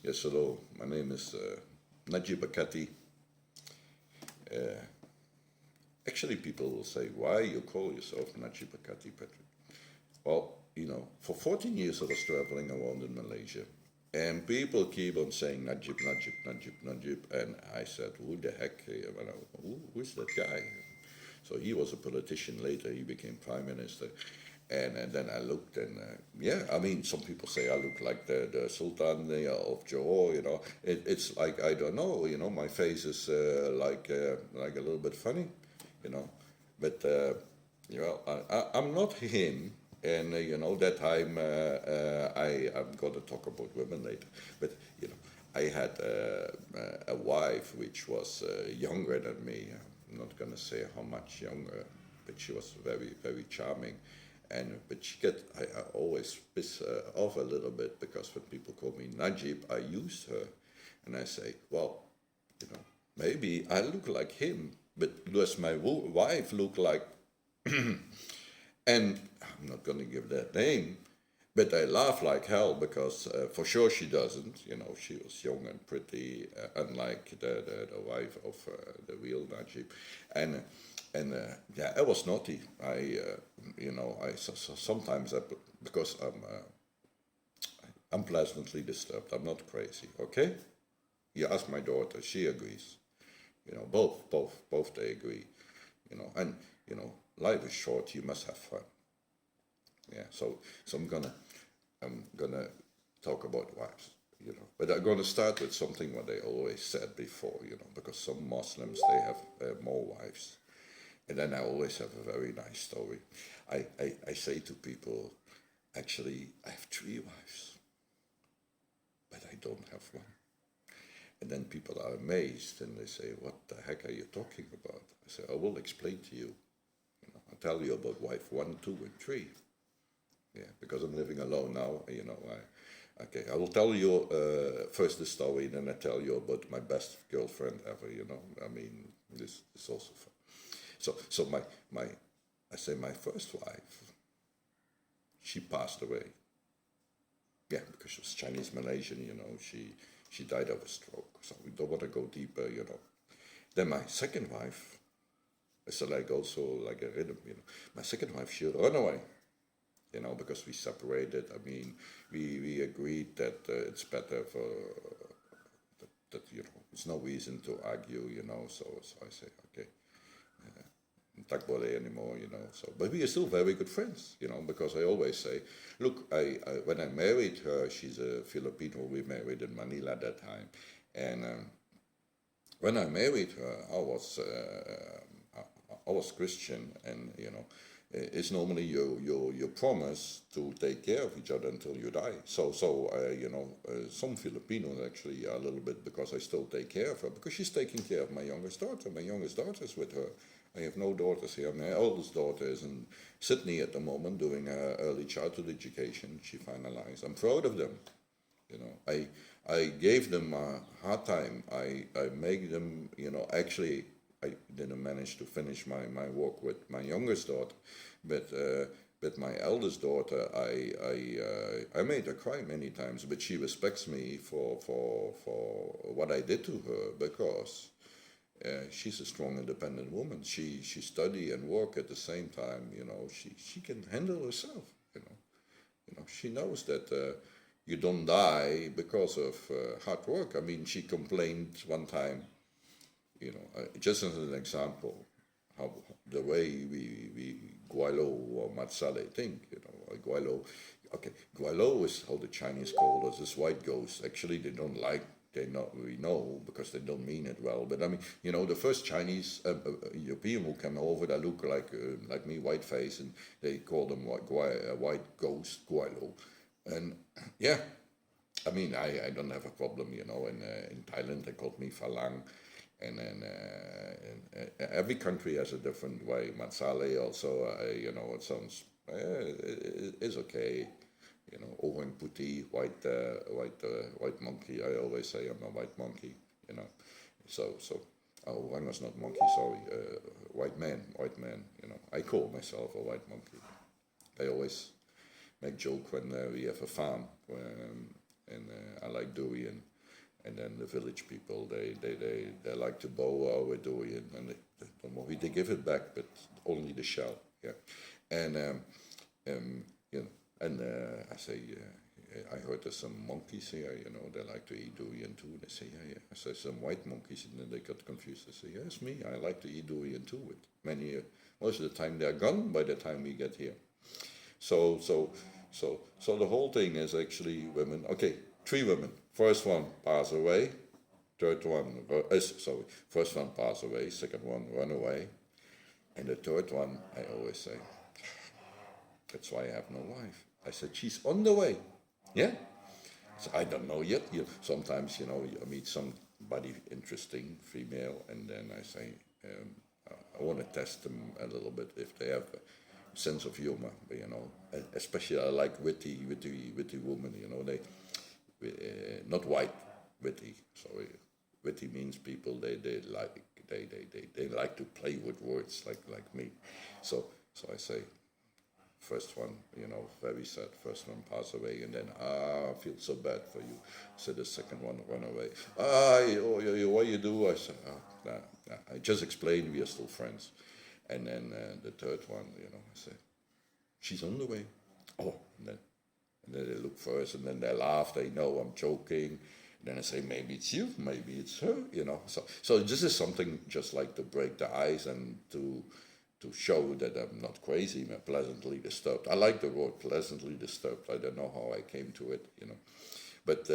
Yes, hello. My name is Najib Berkati. Uh, Actually, people will say, why you call yourself Najib Berkati, Patrick? Well, for 14 years I was traveling around in Malaysia. And people keep on saying Najib, Najib, Najib, Najib. And I said, who the heck? Who's that guy? So he was a politician later. He became prime minister. And then I looked and yeah, I mean, some people say I look like the Sultan of Johor. It's like I don't know. My face is like a little bit funny. You know, but I'm not him. And that I'm going to talk about women later. But I had a wife which was younger than me. I'm not going to say how much younger, but she was very, very charming. But I always piss her off a little bit because when people call me Najib, I use her, and I say, well, maybe I look like him, but does my wife look like? And I'm not going to give that name, but I laugh like hell because for sure she doesn't. She was young and pretty, unlike the wife of the real Najib, and yeah, I was naughty. Sometimes because I'm pleasantly disturbed. I'm not crazy. Okay, you ask my daughter; she agrees. Both they agree. And life is short. You must have fun. Yeah. So I'm gonna talk about wives. But I'm gonna start with something what they always said before. Because some Muslims they have more wives. And then I always have a very nice story. I say to people, actually, I have 3 wives, but I don't have one. And then people are amazed and they say, what the heck are you talking about? I say, I will explain to you. I'll tell you about wife 1, 2, and 3. Yeah, because I'm living alone now, okay, I will tell you first the story, then I tell you about my best girlfriend ever, I mean, this is also fun. So my first wife, she passed away. Yeah, because she was Chinese Malaysian, she died of a stroke. So we don't want to go deeper. Then my second wife, it's like also like a rhythm. My second wife, she ran away. Because we separated. I mean, we agreed that it's better for that it's no reason to argue. So I say okay. Tak boleh anymore, So, but we are still very good friends, because I always say, look, when I married her, she's a Filipino. We married in Manila at that time, and when I married her, I was Christian, and it's normally you promise to take care of each other until you die. So some Filipinos actually are a little bit because I still take care of her because she's taking care of my youngest daughter. My youngest daughter is with her. I have no daughters here. My eldest daughter is in Sydney at the moment doing her early childhood education. She finalized. I'm proud of them. I gave them a hard time. I make them, actually, I didn't manage to finish my work with my youngest daughter, but my eldest daughter, I made her cry many times, but she respects me for what I did to her because she's a strong, independent woman. She study and work at the same time. She can handle herself. She knows that you don't die because of hard work. I mean, she complained one time. Just as an example, how the way we gualo or matsale think. Gualo. Okay, gualo is how the Chinese call us. This white ghost. Actually, they not really know because they don't mean it well. But I mean, the first Chinese European who came over, they look like me, white face, and they call them white ghost, gualo. And yeah, I mean, I don't have a problem, in Thailand they called me Falang. And then every country has a different way. Matsale also, it sounds, it's okay. Orang putih, white monkey. I always say I'm a white monkey. So orang is not monkey. Sorry, white man. I call myself a white monkey. I always make joke when we have a farm, and I like durian. And then the village people, they like to bow our durian, and they don't know, they give it back, but only the shell. Yeah, and you know, and I say, I heard there's some monkeys here, they like to eat durian too. They say, yeah, yeah. I say some white monkeys, and then they got confused. I say, yes, me, I like to eat durian too. With most of the time they're gone by the time we get here. So the whole thing is actually women. Okay, 3 women. First one pass away. Third one, first one pass away. Second one run away. And the third one, I always say, that's why I have no wife. I said, she's on the way. Yeah? So I don't know yet. Sometimes, you meet somebody interesting, female, and then I say, I want to test them a little bit if they have a sense of humor. Especially I like witty women. They not white witty. Sorry, witty means people they like to play with words like me. So I say, first one, very sad. First one pass away, and then I feel so bad for you. So the second one run away. What you do? I said, nah. I just explained we are still friends. And then the third one, I said, she's on the way. Oh, and then they look first, and then they laugh. They know I'm joking. And then I say, maybe it's you, maybe it's her. So this is something just like to break the ice and to show that I'm not crazy. I'm pleasantly disturbed. I like the word pleasantly disturbed. I don't know how I came to it. But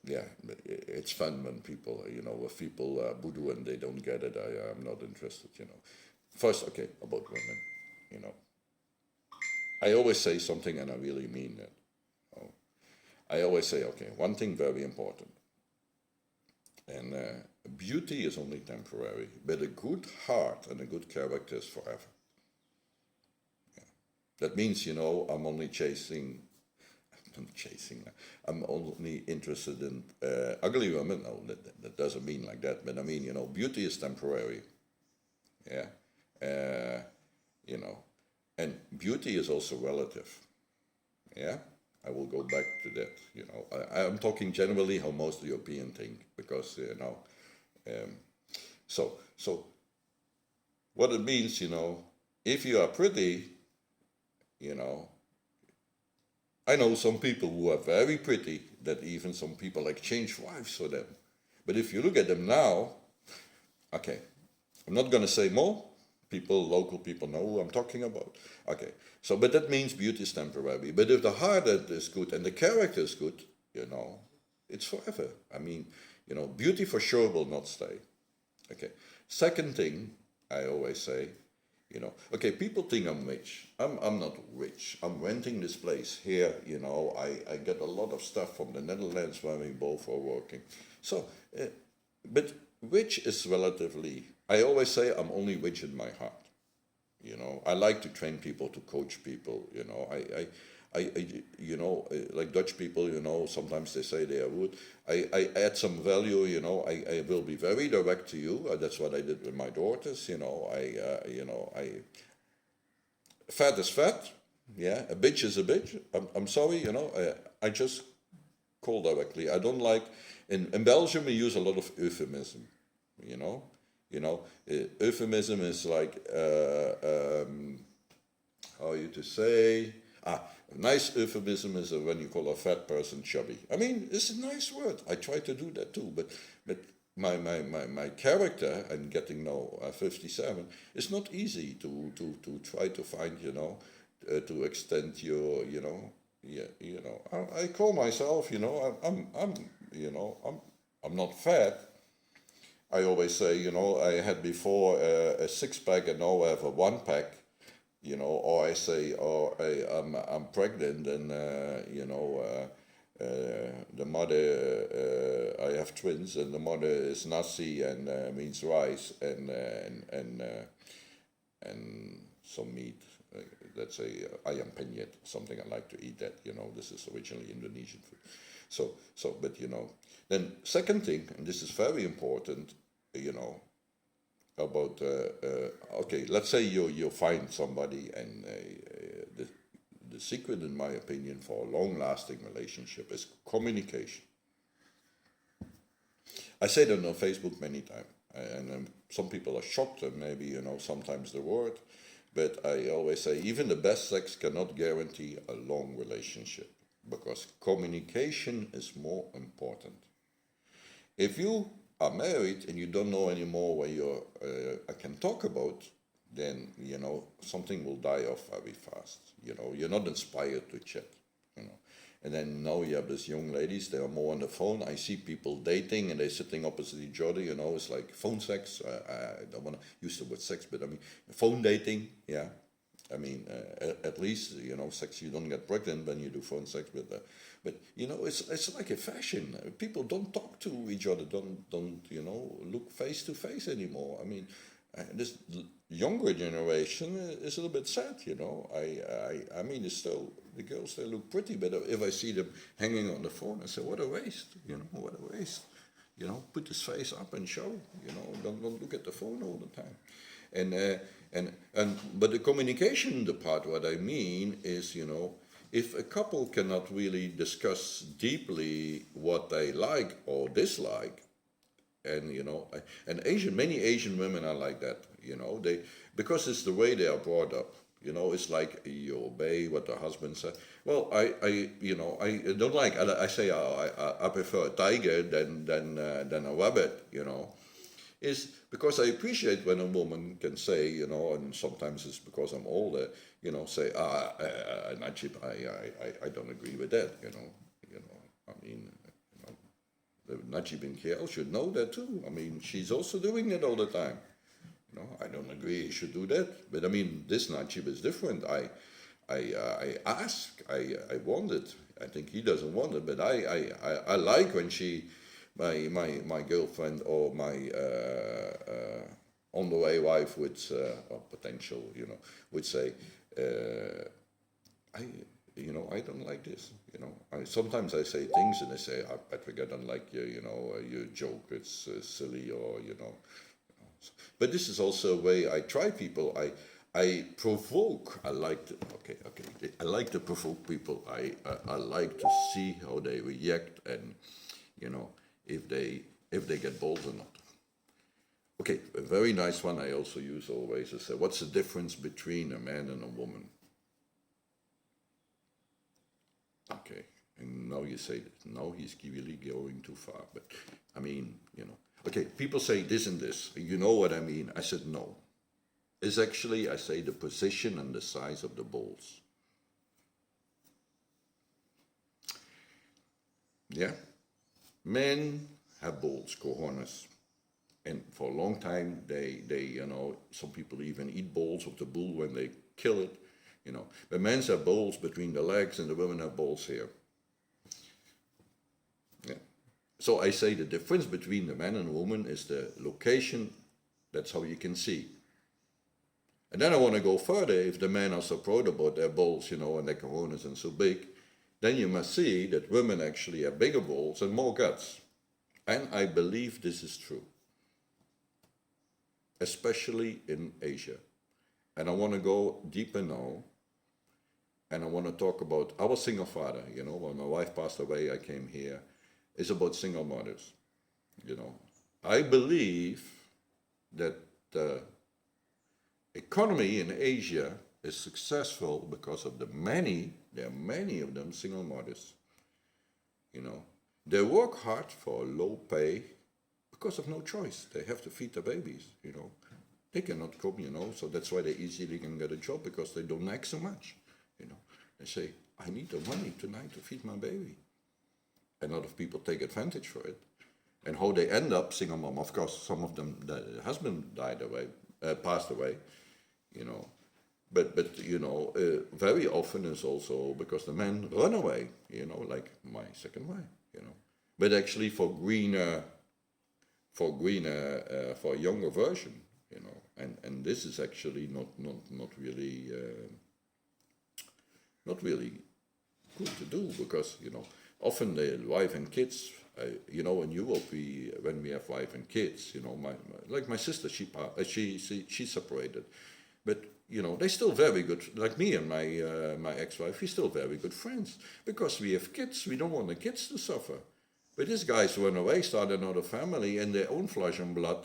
yeah, it's fun when people, if people voodoo and they don't get it, I'm not interested. First, okay, about women. I always say something, and I really mean it. I always say, okay, one thing very important. And beauty is only temporary, but a good heart and a good character is forever. Yeah. That means, I'm only I'm only interested in ugly women. No, that doesn't mean like that. But I mean, beauty is temporary. Yeah. And beauty is also relative. Yeah. I will go back to that. I'm talking generally how most Europeans think, because so what it means, if you are pretty, I know some people who are very pretty that even some people exchange wives for them. But if you look at them now, okay, I'm not going to say more. Local people know who I'm talking about. Okay, but that means beauty is temporary. But if the heart is good and the character is good, it's forever. I mean, beauty for sure will not stay. Okay. Second thing, I always say, okay, people think I'm rich. I'm not rich. I'm renting this place here. I get a lot of stuff from the Netherlands where we both are working. So, but rich is relatively. I always say I'm only rich in my heart. I like to train people, to coach people. I like Dutch people. Sometimes they say they are rude. I add some value. I will be very direct to you. That's what I did with my daughters. Fat is fat. Yeah, a bitch is a bitch. I'm sorry. I just call directly. I don't like. In Belgium we use a lot of euphemism. Euphemism is like, how you to say, a nice euphemism is when you call a fat person chubby. I mean, it's a nice word. I try to do that too, but my character, and getting now 57, it's not easy to try to find, to extend your, I call myself, I'm not fat. I always say, I had before a 6-pack and now I have a 1-pack, or I say, I'm pregnant and, the mother, I have twins and the mother is nasi and means rice and some meat. Let's say ayam penyet, something I like to eat that, this is originally Indonesian food. But then second thing, and this is very important, about, okay, let's say you find somebody, and the secret, in my opinion, for a long-lasting relationship is communication. I say that on Facebook many times, and some people are shocked, and maybe sometimes the word, but I always say even the best sex cannot guarantee a long relationship because communication is more important. If you are married and you don't know anymore what you can talk about, then something will die off very fast. You're not inspired to chat. And then now you have these young ladies, they are more on the phone. I see people dating and they're sitting opposite each other, it's like phone sex. I don't want to use the word sex, but I mean, phone dating, yeah. I mean, at least, sex, you don't get pregnant when you do phone sex with them. But, it's like a fashion. People don't talk to each other, don't look face to face anymore. I mean, this younger generation is a little bit sad, I mean, it's still, the girls, they look pretty, but if I see them hanging on the phone, I say, what a waste, what a waste. Put his face up and show, don't look at the phone all the time. But the communication, the part, what I mean is, if a couple cannot really discuss deeply what they like or dislike, and many Asian women are like that, they, because it's the way they are brought up. It's like you obey what the husband said. Well, I don't like. I say I prefer a tiger than a rabbit. Is because I appreciate when a woman can say, and sometimes it's because I'm older, say, Najib, I don't agree with that. I mean, Najib in KL should know that too. I mean, she's also doing it all the time. I don't agree you should do that, but I mean, this Najib is different. I ask, I want it. I think he doesn't want it, but I like when my girlfriend or my on the way wife would, or potential, would say, I don't like this. Sometimes I say things and they say, Patrick, I don't like you. Your joke, it's silly, or But this is also a way I try people. I provoke. I like to. Okay. I like to provoke people. I like to see how they react, and if they get bold or not. Okay, a very nice one I also use always is, what's the difference between a man and a woman? Okay, and now you say that. Now he's really going too far. But, I mean, Okay, people say this and this. You know what I mean? I said no. It's actually, I say, the position and the size of the balls. Yeah? Men have balls, cojones. And for a long time, they some people even eat balls of the bull when they kill it. But men have balls between the legs and the women have balls here. Yeah. So I say the difference between the man and woman is the location. That's how you can see. And then I want to go further. If the men are so proud about their balls, and their cojones and so big, then you must see that women actually have bigger balls and more guts. And I believe this is true, especially in Asia. And I want to go deeper now. And I want to talk about our single father. When my wife passed away, I came here. It's about single mothers. I believe that the economy in Asia is successful because of there are many of them single mothers. They work hard for low pay because of no choice. They have to feed their babies, They cannot cope, so that's why they easily can get a job, because they don't nag so much, They say, I need the money tonight to feed my baby. And a lot of people take advantage for it. And how they end up single mom, of course, some of them, the husband passed away, But very often is also because the men run away, like my second wife, But actually for a younger version, And this is actually not really good to do, because often the wife and kids, in Europe when we have wife and kids, my sister, she separated, but they're still very good. Like me and my ex-wife, we're still very good friends, because we have kids. We don't want the kids to suffer. But these guys run away, start another family, and their own flesh and blood,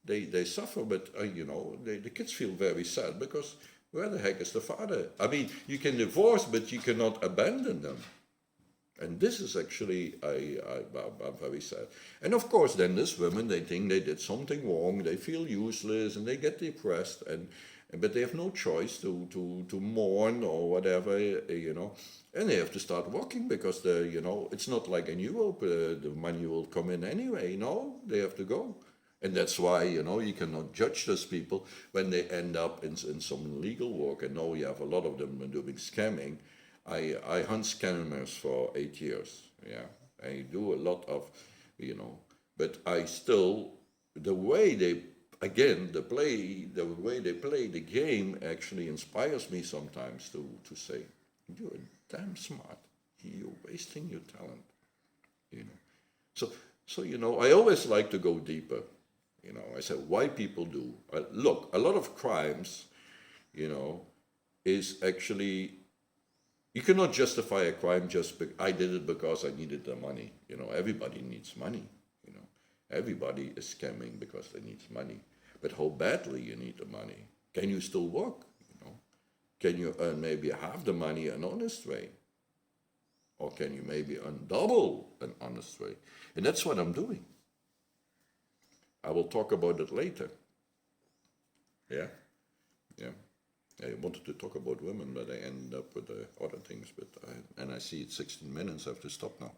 they suffer. But the kids feel very sad because where the heck is the father? I mean, you can divorce, but you cannot abandon them. And this is actually, I'm very sad. And of course, then these women, they think they did something wrong, they feel useless, and they get depressed, but they have no choice to mourn or whatever, and they have to start working because it's not like in Europe, the money will come in anyway. No, they have to go. And that's why, you cannot judge those people when they end up in some legal work. And now you have a lot of them doing scamming. I hunt scammers for 8 years. Yeah, I do a lot of, but I still, the way they play the game actually inspires me sometimes to say, you're damn smart. You're wasting your talent. So I always like to go deeper. I say why people do. Look, a lot of crimes, is actually. You cannot justify a crime just I did it because I needed the money. Everybody needs money. Everybody is scamming because they need money. But how badly you need the money? Can you still work? Can you earn maybe half the money an honest way? Or can you maybe earn double an honest way? And that's what I'm doing. I will talk about it later. Yeah? Yeah. I wanted to talk about women, but I ended up with other things. And I see it's 16 minutes. I have to stop now.